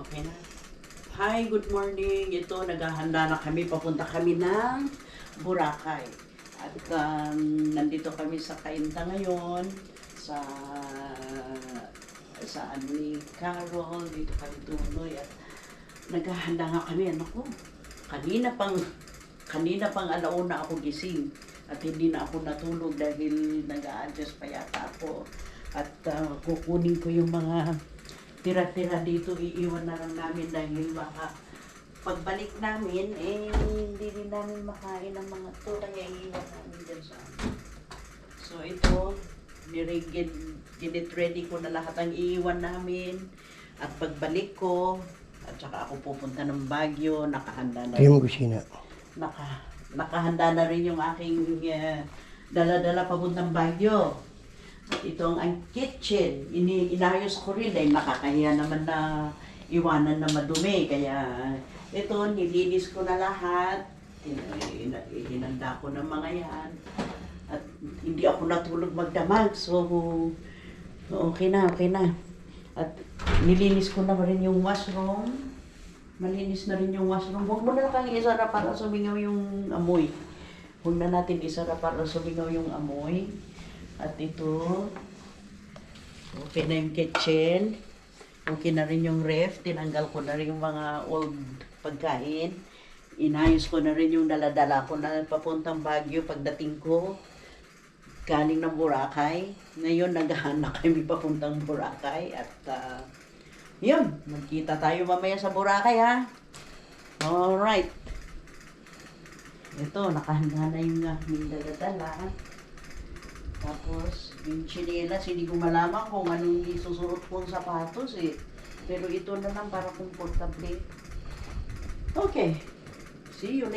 Okay na. Hi, good morning. Ito, naghahanda na kami. Papunta kami ng Boracay. At nandito kami sa Cainta ngayon. Sa ano ni Carol. Dito kami tuloy. At naghahanda nga kami. Ano ko? Kanina pang alauna ako gising. At hindi na ako natulog dahil nag-a-adjust pa yata ako. At kukunin ko yung mga tira-tira dito, iiwan na lang namin dahil baka pagbalik namin, hindi rin namin makain ng mga to, kaya iiwan namin dyan sa So ito, ready ko na lahat ang iiwan namin. At pagbalik ko, at saka ako pupunta ng Baguio, nakahanda na Yung kusina. nakahanda na rin yung aking dala-dala papuntang Baguio. At ito ang kitchen. Inayos ko rin dahil nakakahiya naman na iwanan na madumi. Kaya ito, nilinis ko na lahat. Hinanda ko ng mga yan. At hindi ako natulog magdamag. So, okay na. At nilinis ko na rin yung washroom. Malinis na rin yung washroom. Huwag mo na lang isara para sumingaw yung amoy. Huwag na natin isara para sumingaw yung amoy. At ito, okay na yung kitchen. Okay na rin yung ref. Tinanggal ko na rin yung mga old pagkain. Inayos ko na rin yung dala-dala ko na papuntang Baguio pagdating ko. Galing ng Boracay. Ngayon, naghahanap kami papuntang Boracay. At yun, magkita tayo mamaya sa Boracay, ha? Alright. Ito, nakahanda na yung aking dala-dala. Tapos, yung chinelas, hindi ko malaman kung anong isusurot kong sapatos eh. Pero ito na lang para komportable. Okay. See you later.